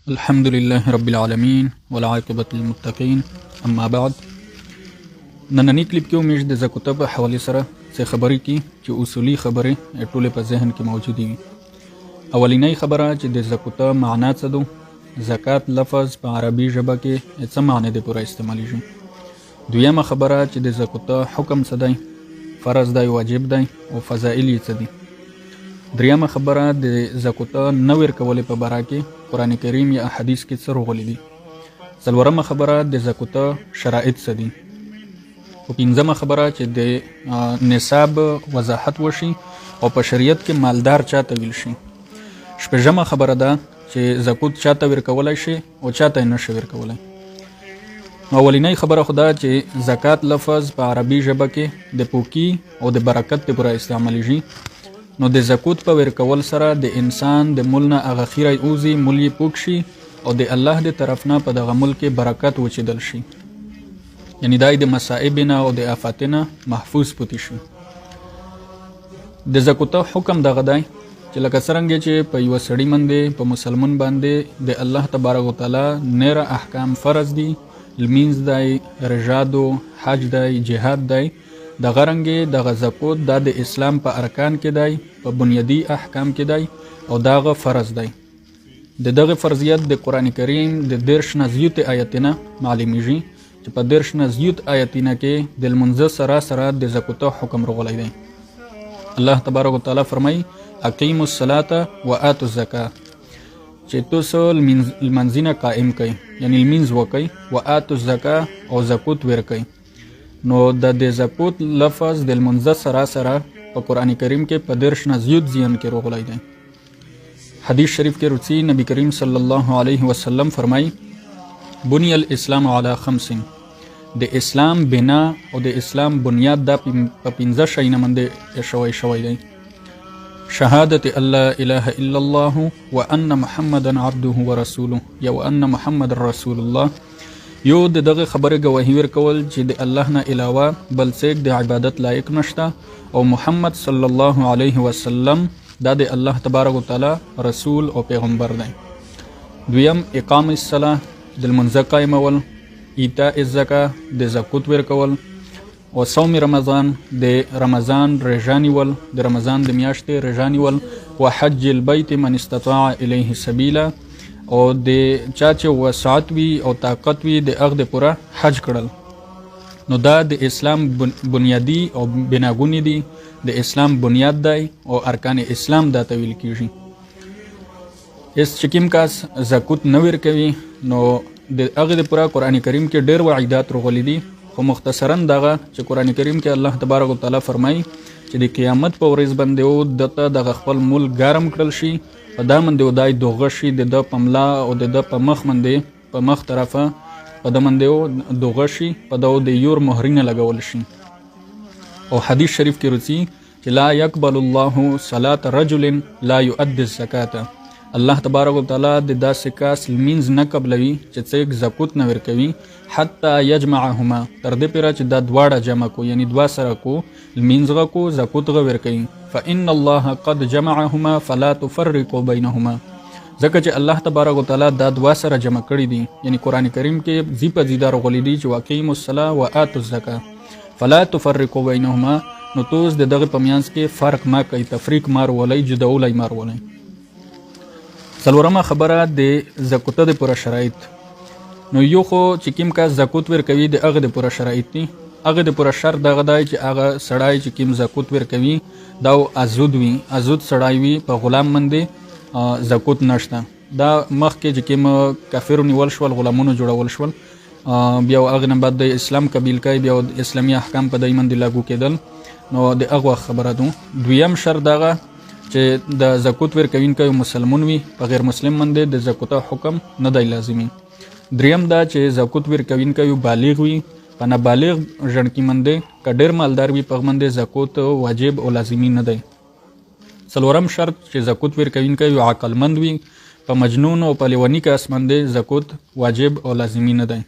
الحمد لله رب العالمين والعاقبة للمتقين اما بعد. نننی کلیپ کې موږ د زکات په حواله سره څه خبرې کی چې اصولي خبرې ټوله په ذهن کې موجودې وي. اولینۍ خبره چې د زکات معنا څه ده، زکات لفظ په عربي ژبه کې څه معنی دی پوره استعمالېږي. دویمه خبره چې د زکات حکم څه دی، فرض دی، واجب دی او فضایل یې څه دي. دریمه خبره د زکات نه ورکول په باره کې قرآن کریم یا حدیث کې څه راغلي دي. څلورمه خبره د زکات شرایط څه دي. او پنځمه خبره چې د نصاب وضاحت وشي او په شریعت کې مالدار چاته ویل شي. شپږمه خبره ده چې زکات چاته ورکولای شي او چاته نه شي ورکولای. اولینۍ خبره خدا چې زکات لفظ په عربي ژبه کې د پوکی او د برکت لپاره استعمالېږي. نو د زکات په ورکول سره د انسان د مول نه هغه خیره اوزي، مول یې پوک شي او د الله د طرف نه په دغه ملک کې برکت وچیدل شي، یعنی دای د مصائب نه او د آفات نه محفوظ پاتې شي. د زکات حکم دغه دی چې لکه څنګه چې په یو سړی باندې په مسلمان باندې د الله تبارک وتعالى نره احکام فرض دي، لمینځ دی، رجادو، حج دی، جهاد دی، د غرنګې د زکات د اسلام په ارکان کې دی، په بنیادی احکام کې دی او دغه فرض دی. دغه فرضیت د قران کریم د 10 نه زیات آیاتونه معلومیږي چې په 10 نه زیات آیاتونه کې د منځ سره د زکات حکم راغلی دی. الله تبارک وتعالى فرمای اقیموا الصلاة وآتوا الزکاة، چې تاسو المنځونه قائم کړئ، یعنی المنځ وکړئ، وآتوا الزکاة او زکات ورکړئ. نو د زکات لفظ د منځ سره په قران کریم کې په 10 نه زیات ځین کې راغلی دی. حدیث شریف کې راځي نبی کریم صلی الله علیه وسلم فرمای بنی الاسلام علی 5، د اسلام بنا او د اسلام بنیاد د په 15 شیانو باندې شوی دی. شهادت الله اله الا الله وان محمدا عبده ورسوله، یا وان محمد رسول الله. یو دغه خبره گواهی ورکول چې د الله نه علاوه بل څوک د عبادت لایق نشته او محمد صلی الله علیه وسلم دا د الله تبارک وتعالى رسول او پیغمبر دی. دویم اقام الصلاه، د منځ قائمول، ایتاء الزکاه، د زکات ورکول، او صوم رمضان، د رمضان رجانی ول، د رمضان د میاشتې رجانی ول، او حج البيت من استطاع الیه سبیلا، او د چا چې وسعت وي او طاقت وي د اغد پوره حج کړل. نو دا د اسلام بنیادی او بناګونی دي، د اسلام بنیاد دی او ارکان اسلام دا تویل کیږي. اس چکیم کاس زکات نه ورکوي نو د اغد پوره قران کریم کې ډېر وعیدات راغلي دي، خو مختصرا دغه چې قران کریم کې الله تبارک وتعالى فرمایي چې د قیامت په ورځ باندې او دته د خپل مول ګرم کړل شي، په دا باندې ودای دوغه شي د پملا او د په مخ باندې په مخ طرفه په د باندې دوغه شي، په دا د یور مهرینه لګول شي. او حدیث شریف کې راځي چې لا يقبل الله صلاه رجل لا يؤدي الزکات، الله تبارک وتعالى د داسې کس لمینځ نه قبلوي چې څوک زکات نه ورکوي حتی یجمعهما، تر دې پورې چې دا دواړه جمع کو، یعنی دوا سره کو، لمینځ کو، زکات ورکوي. فإن الله قد جمعهما فلا تفرقوا بينهما، ځکه چې الله تبارک وتعالى دا دوا سره جمع کړی دي، یعنی قران کریم کې زیپه زیدار غولې دي چې واقیموا الصلاة وآتوا الزکاة فلا تفرقوا بينهما. نو توس دغه پمیانس کې فرق ما کوي، تفریق مار ولای، جدولای مار ولای. څلورمه خبره د زکات د پوره شرایط. نو یو خو چې کیم کا زکات ورکوي د هغه د پوره شرایط دي. هغه د پوره شرط دغه دی چې هغه سړی چې کیم زکات ورکوي دا ازود وي، ازود سړی وي، په غلام باندې زکات نشته. دا مخکې چې کیم کافر نیول شول، غلامونو جوړول شول، بیا هغه نه بعد د اسلام قبیل کوي، بیا اسلامي احکام په دای باندې لاګو کېدل. نو د هغه خبره ده. دویم شرط دغه چې د زکات ورکوونکی مسلمان وي، په غیر مسلم باندې د زکات حکم نه دی لازمي. دریم دا چې زکات ورکوونکی بالغ وي، په نابالغ ژوند کې باندې کډیر مالدار وي، په باندې زکات واجب او لازمي نه دی. څلورم شرط چې زکات ورکوونکی عقل مند وي، په مجنون او په لیونی کس باندې زکات واجب او لازمي نه دی.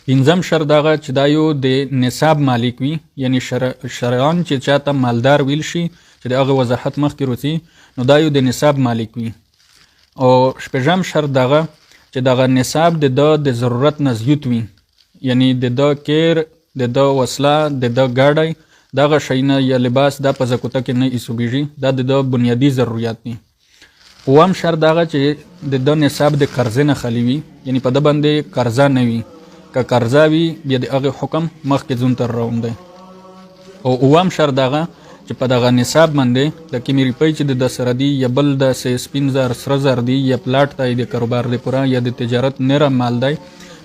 پنځم شرط دغه چې دا یو د نصاب مالک وي، یعنی شرعاً چې چاته مالدار ویل شي چې دغه وضاحت مخکې راځي، نو دا یو د نصاب مالک وي. او شپږم شرط دغه چې دغه نصاب د ضرورت نه زیات وي، یعنی د کیر، د وسله، د ګاډی دغه شیونه یا لباس دا په زکوته کې نه ایسوبیږي، دا د بنیادی ضرورت دي. اوم شرط دغه چې د نصاب د قرضې نه خالی وي، یعنی په د باندې قرضه نه وي، که قرضه وي بیا د هغه حکم مخکې ځون تر روان دی. او اوم شرط دغه چې په دغه نصاب باندې د کیمې روپۍ چې د سره دی یا بل د سپین زر سره زر دی یا پلاټ ته د کاروبار د پوره یا د تجارت نره مال دی،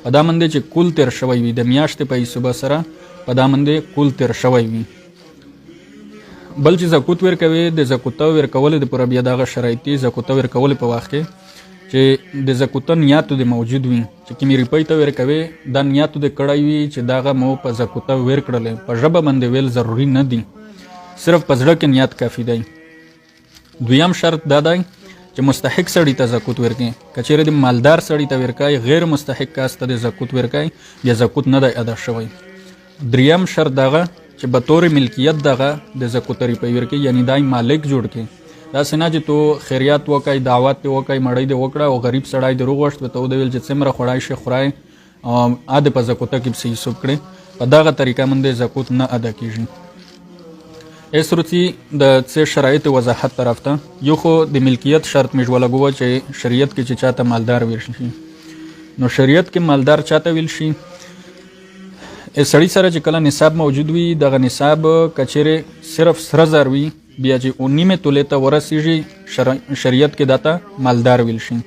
په دا باندې چې کول تیر شوی وي د میاشتې په حساب سره په دا باندې کول تیر شوی وي. بل چې زکوت ورکوي د زکوته ورکول د پوره بیا دغه شرایطي زکوته ورکول په وخت کې چې د زکوته نیت د موجود وي، چې کیمې روپۍ ته ورکوي دا نیت د کړی وي چې دغه مو په زکوته ورکړل، په ژبه باندې ویل ضروری نه دی، صرف په زړه کې نیت کافی دی. دویم شرط دا دی چې مستحق سړی ته زکوت ورکړي، که چیرې د مالدار سړی ته ورکړي غیر مستحق کس ته د زکوت ورکړي یا زکوت نه دی ادا شوی. دریم شرط دغه چې به طور ملکیت دغه د زکوت روپۍ ورکړي، یعنی دای مالک جوړ کړي، داسې نه چې تو خیریات وکړي، دعوت دې وکړي، مړی دې وکړه او غریب سړی دې روغ وشت ته ودویل چې څومره خوړای شي خورای اده په زکوته کې به حساب کړي، په دغه طریقه باندې زکوت نه ادا کیږي. اسروتی د څه شرایط وضاحت طرف ته یو خو د ملکیت شرط مې ولګو چې شریعت کې چې چاته مالدار ویل شي، نو شریعت کې مالدار چاته ویل شي سړی سره چې کله نصاب موجود وي، دغه نصاب کچېره صرف سره زر وي بیا چې نیمه تولې ته ورسیږي شریعت کې داته مالدار ویل شي.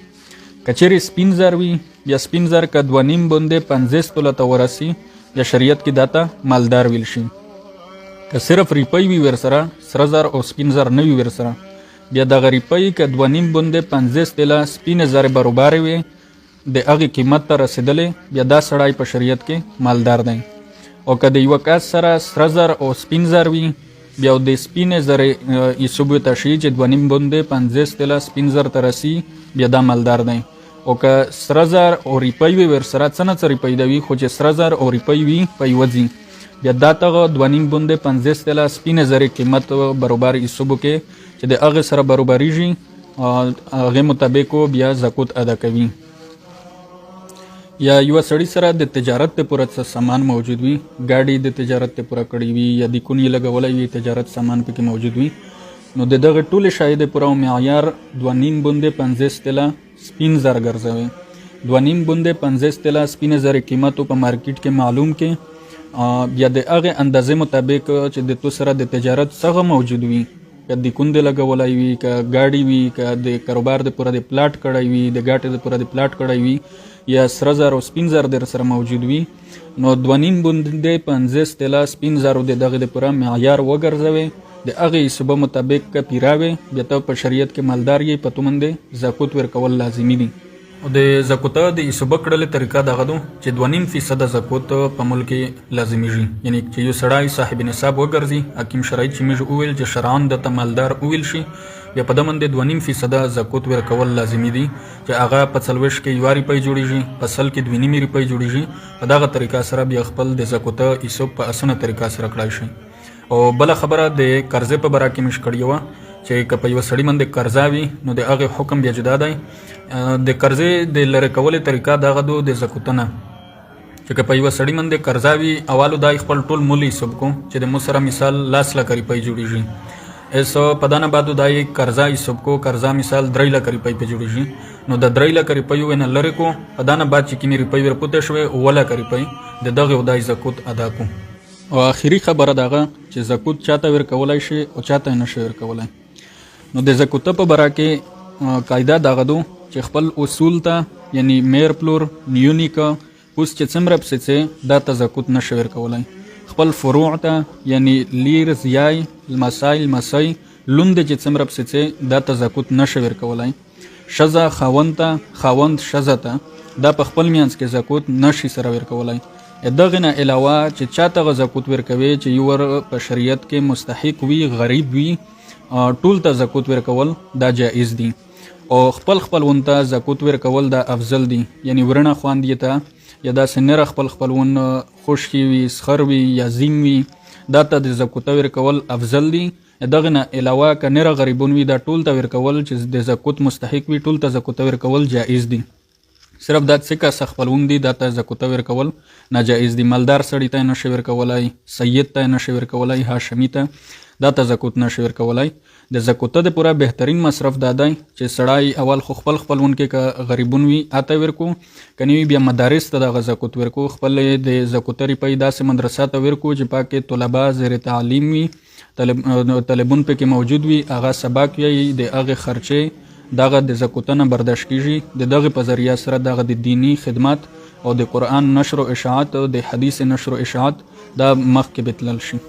کچېره سپین زر وي بیا سپین زر که 2.5 باندې 50 توله ته ورسی بیا شریعت کې داته مالدار ویل شي. که صرف ریپۍ وي ورسره سره زر او سپین زر نه وي ورسره بیا دغه ریپۍ که 2.5 باندې 50 توله سپین زر برابر وي د هغې قیمت ته رسېدلې بیا دا سړی په شریعت کې مالدار دی. او که د یو کس سره سره زر او سپین زر وي بیا د سپینې زرې حساب ته شي چې 2.5 باندې 50 توله سپین زر ته رسي بیا دا مالدار دی. او که سره زر او ریپۍ وي ورسره څه نه څه ریپۍ دی وي، خو چې سره زر او ریپۍ وي په یوه ځي بیا دا ته 2.5 باندې 50 توله سپینې زرې قیمت برابر حساب کې چې د هغې سره برابریږي هغې مطابق بیا زکوت ادا کوي. یا یو سړی سره د تجارت ته پوره څه سامان موجود وي، ګاډي د تجارت ته پوره کړی وي یا د کونی لګولی وي تجارت سامان پکې موجود وي، نو د دغه ټولې شای د پوره معیار 2.5 باندې 50 توله سپین زر ګرځوي. 2.5 باندې 50 توله سپین زر قیمت په مارکیټ کې معلوم کې بیا د هغې اندازې مطابق چې د تو سره د تجارت څه موجود وي، که د کون د لګولی وي، که ګاډي وي، که د کاروبار د پوره د پلاټ کړی وي، د ګاټې د پوره د پلاټ کړی وي یا سره زر او سپین زر در سره موجود وي، نو 2.5 باندې 50 توله سپین زر د دغه د پوره معیار وګرځوي، د هغې حساب مطابق که پیراوي بیا ته په شریعت کې مالدار یې، په تو باندې زکوت ورکول لازمي دي. او د زکوته د حساب کړلې طریقه دغه ده چې 2.5% زکوت په ملک کې لازمیږي، یعنی چې یو سړی صاحب نصاب وګرځي، حکیم شرایط چې موږ وویل چې شرعاً دته مالدار وویل شي بیا په ده باندې 2.5% زکوت ورکول لازمي دي، چې هغه په 40 کې 1 روپۍ جوړیږي، په 100 کې 2.5 روپۍ جوړیږي. په دغه طریقه سره بیا خپل د زکوته حساب په اسانه طریقه سره کړای شي. او بله خبره د قرضې په باره کې مې کړې وه چې که په یوه سړي باندې قرضه وي نو د هغې حکم بیا جدا دی. د قرضې د لرې کولې طریقه دغه دو د زکوته نه، چې که په یوه سړي باندې قرضه وي اولو دا خپل ټول مول حساب کو چې د مو سره مثال 10 لک روپۍ جوړیږي، ایسو په دا نه بعد دا قرضه حساب کو، قرضه مثال 3 لک روپۍ په جوړیږي، نو د 3 لک روپۍ نه لرې کو، په دا نه بعد چې کومې روپۍ ورپوته شوې 9 لک روپۍ د دغې ودای زکوت ادا کو. او آخري خبره دغه چې زکوت چاته ورکولی شي او چاته نه شي ورکولی. نو د زکوته په باره کې قاعده دغه دو چې خپل اصول ته یعنی میر پلور نیونیکه اوس چې څومره پسې دا ته زکوت نه شي ورکولی، خپل فروع ته یعنی لیر زیای المسای المسی لوند چې څومره پسې دا ته زکوت نه شي ورکولی، ښځه خاوند ته، خاوند ښځه ته دا په خپل منځ کې زکوت نه شي سره ورکولی. دغه نه علاوه چې چاته غ زکوت ورکوي چې یو په شریعت کې مستحق وي، غریب وي، ټول ته زکوت ورکول دا جایز دي. او خپل خپلون ته زکوت ورکول دا افضل دي، یعنی ورنه خواندې ته یا داسې نره خپل خپلون خوشي وي، سخر وي یا زین وي، دا ته د زکوت ورکول افضل دي، دغه نه علاوه که نره غریبون وي دا ټول ته ورکول چې د زکوت مستحق وي ټول ته زکوت ورکول جایز دي. صرف دا څه کس خپلوم دي دا ته زکوت ورکول ناجایز دي. مالدار سړی ته نشي ورکولای، سید ته نشي ورکولای، هاشمی ته دا ته زکوت نشي ورکولای. د زکوت د پورا بهترین مصرف دا دی چې سړی اول خو خپل خپلون کې که غریبون وي اته ورکو، کني بیا مدارس ته د زکوت ورکو، خپل د زکوت ری داسې مدرسه ته ورکو چې پاکه طلبه زیر تعلیم وي، طالبون پکې موجود وي، هغه سبق وي، د هغه خرچه دغه د زکوتنه برداشت کیږي. د دغه په ذریعہ سره دغه د دینی خدمات او د قرآن نشر او اشاعت او د حدیث نشر او اشاعت دا مخ کې بتلل شي.